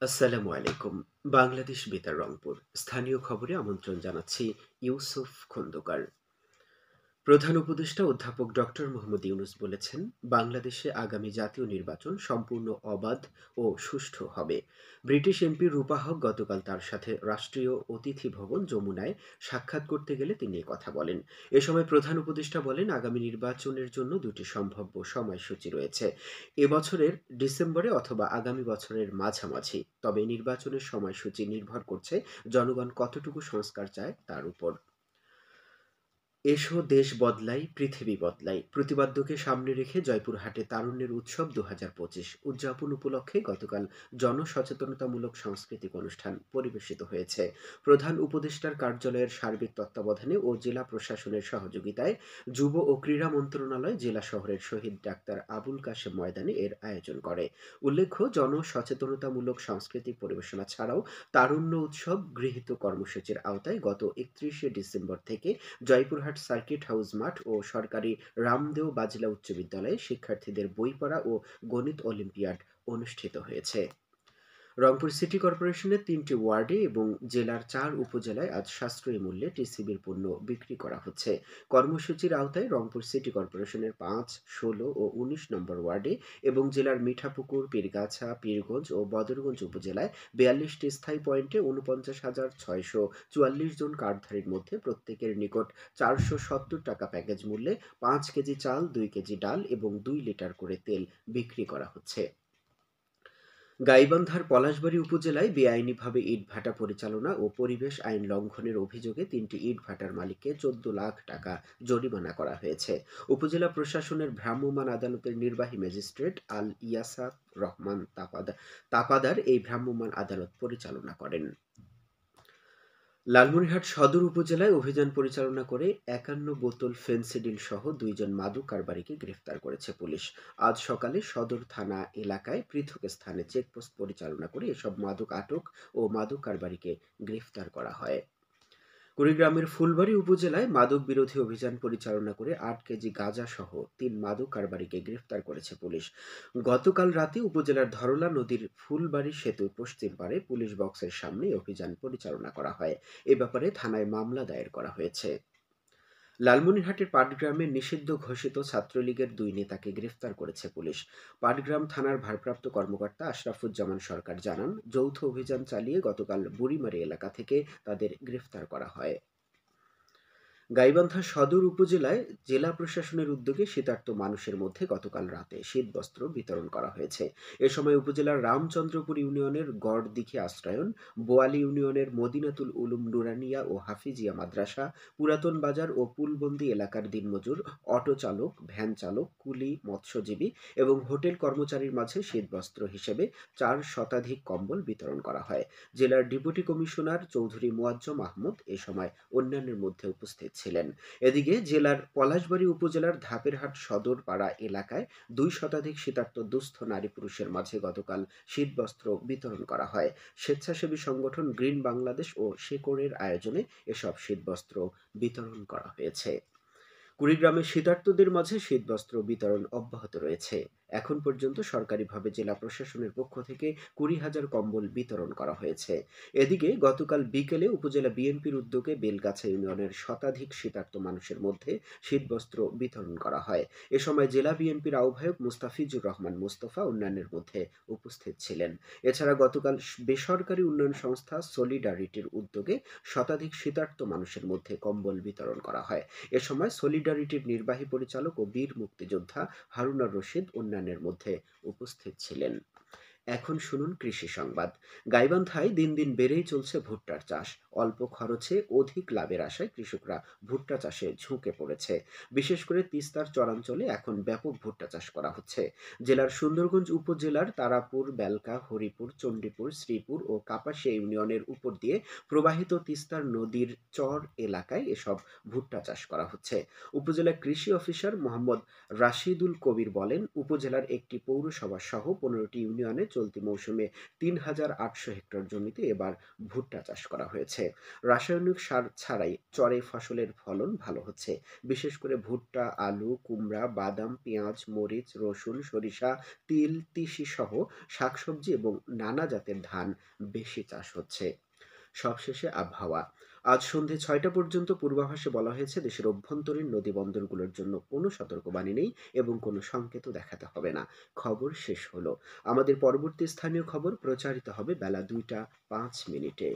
আসসালামু আলাইকুম। বাংলাদেশ বেতার রংপুর। স্থানীয় খবরে আমন্ত্রণ জানাচ্ছি ইউসুফ খন্দকার। প্রধান উপদেষ্টা অধ্যাপক ডক্টর মোহাম্মদ ইউনূস বলেছেন, বাংলাদেশে আগামী জাতীয় নির্বাচন সম্পূর্ণ অবাধ ও সুষ্ঠু হবে। ব্রিটিশ এমপি রূপা হক গতকাল তার সাথে রাষ্ট্রীয় অতিথি ভবন যমুনায় সাক্ষাৎ করতে গেলে তিনি কথা বলেন। এ সময় প্রধান উপদেষ্টা বলেন, আগামী নির্বাচনের জন্য দুটি সম্ভাব্য সময়সূচি রয়েছে। এবছরের ডিসেম্বরে অথবা আগামী বছরের মাঝামাঝি। তবে নির্বাচনের সময়সূচি নির্ভর করছে জনগণ কতটুকু সংস্কার চায় তার উপর। এসো দেশ বদলাই, পৃথিবী বদলাই প্রতিপাদ্যকে সামনে রেখে জয়পুরহাটে তারুণ্যের উৎসব ২০২৫ উদযাপন উপলক্ষে গতকাল জনসচেতনতামূলক সাংস্কৃতিক অনুষ্ঠান পরিবেশিত হয়েছে। প্রধান উপদেষ্টার কার্যালয়ের সার্বিক তত্ত্বাবধানে ও জেলা প্রশাসনের সহযোগিতায় যুব ও ক্রীড়া মন্ত্রণালয় জেলা শহরের শহীদ ডাক্তার আবুল কাশেম ময়দানে এর আয়োজন করে। উল্লেখ্য, জনসচেতনতামূলক সাংস্কৃতিক পরিবেশনা ছাড়াও তারুণ্য উৎসব গৃহীত কর্মসূচির আওতায় গত ৩১শে ডিসেম্বর থেকে জয়পুরহাট সার্কিট হাউস মাঠ ও সরকারি রামদেও বাজলা উচ্চ বিদ্যালয়ে শিক্ষার্থীদের বই পড়া ও গণিত অলিম্পিয়াড অনুষ্ঠিত হয়েছে। রংপুর সিটি কর্পোরেশনের ৩টি ওয়ার্ডে এবং জেলার ৪ উপজেলায় আজ সাশ্রয়ী মূল্যে টিসিবির পণ্য বিক্রি করা হচ্ছে। কর্মসূচির আওতায় রংপুর সিটি কর্পোরেশনের ৫, ১৬ ও ১৯ নম্বর ওয়ার্ডে এবং জেলার মিঠাপুকুর, পীরগাছা, পীরগঞ্জ ও বদরগঞ্জ উপজেলায় ৪২টি স্থায়ী পয়েন্টে ৪৯,৬৪৪ জন কার্ডধারীর মধ্যে প্রত্যেকের নিকট ৪৭০ টাকা প্যাকেজ মূল্যে ৫ কেজি চাল, ২ কেজি ডাল এবং ২ লিটার করে তেল বিক্রি করা হচ্ছে। গাইবান্ধার পলাশবাড়ী উপজেলায় বেআইনিভাবে ইটভাটা পরিচালনা ও পরিবেশ আইন লঙ্ঘনের অভিযোগে ৩টি ইটভাটার মালিককে ১৪ লাখ টাকা জরিমানা করা হয়েছে। উপজেলা প্রশাসনের ভ্রাম্যমাণ আদালতের নির্বাহী ম্যাজিস্ট্রেট আল ইয়াসার রহমান তাপাদার এই ভ্রাম্যমাণ আদালত পরিচালনা করেন। লালমনিরহাট সদর উপজেলায় অভিযান পরিচালনা করে ৫১ বোতল ফেনসিডিল সহ ২ জন মাদক কারবারিকে গ্রেফতার করেছে পুলিশ। আজ সকালে সদর থানা এলাকায় পৃথক স্থানে চেকপোস্ট পরিচালনা করে এসব মাদক আটক ও মাদক কারবারিকে গ্রেফতার করা হয়। কুড়িগ্রামের ফুলবাড়ী উপজেলায় মাদক বিরোধী অভিযান পরিচালনা করে ৮ কেজি গাঁজা সহ ৩ মাদক কারবারিকে গ্রেফতার করেছে পুলিশ। গতকাল রাতে উপজেলার ধরলা নদীর ফুলবাড়ী সেতুর পশ্চিম পাড়ে পুলিশ বক্সের সামনে অভিযান পরিচালনা করা হয়। এ ব্যাপারে থানায় মামলা দায়ের করা হয়েছে। লালমনিরহাটের পাটগ্রামে নিষিদ্ধ ঘোষিত ছাত্রলীগের ২ নেতাকে গ্রেফতার করেছে পুলিশ। পাটগ্রাম থানার ভারপ্রাপ্ত কর্মকর্তা আশরাফুজ্জামান সরকার জানান, যৌথ অভিযান চালিয়ে গতকাল বুড়িমারি এলাকা থেকে তাদের গ্রেফতার করা হয়। গাইবান্ধা সদর উপজেলায় জেলা প্রশাসনের উদ্যোগে শীতার্ত মানুষের মধ্যে গতকাল রাতে শীতবস্ত্র বিতরণ করা হয়েছে। এ সময় উপজেলার রামচন্দ্রপুর ইউনিয়নের গড়দিঘি আশ্রয়ন, বোয়ালি ইউনিয়নের মদিনাতুল উলুম নুরানিয়া ও হাফিজিয়া মাদ্রাসা, পুরাতন বাজার ও পুলবন্দি এলাকার দিনমজুর, অটো চালক, ভ্যান চালক, কুলি, মৎস্যজীবী এবং হোটেল কর্মচারীর মাঝে শীতবস্ত্র হিসেবে ৪ শতাধিক কম্বল বিতরণ করা হয়। জেলার ডেপুটি কমিশনার চৌধুরী মোয়াজ্জম আহমদ এ সময় অন্যান্যের মধ্যে উপস্থিত ছিলেন। এদিকে জেলার পলাশবাড়ী উপজেলার ধাপেরহাট সদর পাড়া এলাকায় ২ শতাধিক শীতার্ত দুস্থ নারী পুরুষের মাঝে গতকাল শীতবস্ত্র বিতরণ করা হয়। স্বেচ্ছাসেবী সংগঠন গ্রিন বাংলাদেশ ও শেকড়ের আয়োজনে এসব শীতবস্ত্র বিতরণ করা হয়েছে। কুড়িগ্রামে শীতার্তদের মাঝে শীতবস্ত্র বিতরণ অব্যাহত রয়েছে। এখন পর্যন্ত সরকারিভাবে জেলা প্রশাসনের পক্ষ থেকে ২০,০০০ কম্বল বিতরণ করা হয়েছে। এদিকে গতকাল বিকেলে উপজেলা বিএনপির উদ্যোগে বেলগাছা ইউনিয়নের শতাধিক শীতার্ত মানুষের মধ্যে শীতবস্ত্র বিতরণ করা হয়। এ সময় জেলা বিএনপির আহ্বায়ক মুস্তাফিজুর রহমান মুস্তফা অন্যান্যের মধ্যে উপস্থিত ছিলেন। এছাড়া গতকাল বেসরকারি উন্নয়ন সংস্থা সলিডারিটির উদ্যোগে শতাধিক শীতার্ত মানুষের মধ্যে কম্বল বিতরণ করা হয়। এ সময় সলিডারিটির নির্বাহী পরিচালক ও বীর মুক্তিযোদ্ধা হারুনার রশিদ অন্যান্যের মধ্যে উপস্থিত ছিলেন। এখন শুনুন কৃষি সংবাদ। গাইবান্ধায় দিন দিন বেড়েই চলছে ভুট্টার চাষ। অল্প খরচে অধিক লাভের আশায় কৃষকরা ভুট্টা চাষে ঝুঁকে পড়েছে। বিশেষ করে তিস্তার চরাঞ্চলে এখন ব্যাপক ভুট্টা চাষ করা হচ্ছে। জেলার সুন্দরগঞ্জ উপজেলার তারাপুর, বেলকা, হরিপুর, চণ্ডীপুর, শ্রীপুর ও কাপাসিয়া ইউনিয়নের উপর দিয়ে প্রবাহিত তিস্তার নদীর চর এলাকায় এসব ভুট্টা চাষ করা হচ্ছে। উপজেলা কৃষি অফিসার মোহাম্মদ রাশিদুল কবির বলেন, উপজেলার একটি পৌরসভা সহ ১৫টি ইউনিয়নে চলতি মৌসুমে ৩,৮০০ হেক্টর জমিতে এবার ভুট্টা চাষ করা হয়েছে। রাসায়নিক সার ছাড়াই চরে ফসলের ফলন ভালো হচ্ছে। বিশেষ করে ভুট্টা, আলু, কুমড়া, বাদাম, পেঁয়াজ, মরিচ, রসুন, সরিষা, তিল, তিসি সহ শাকসবজি এবং নানা জাতের ধান বেশি চাষ হচ্ছে। সবশেষে আবহাওয়া। আজ সন্ধে ৬টা পর্যন্ত পূর্বাভাসে বলা হয়েছে দেশের অভ্যন্তরীণ নদীবন্দরগুলোর জন্য কোনো সতর্কবাণী নেই এবং কোনো সংকেতও দেখাতে হবে না। খবর শেষ হলো। আমাদের পরবর্তী স্থানীয় খবর প্রচারিত হবে বেলা ২টা ৫ মিনিটে।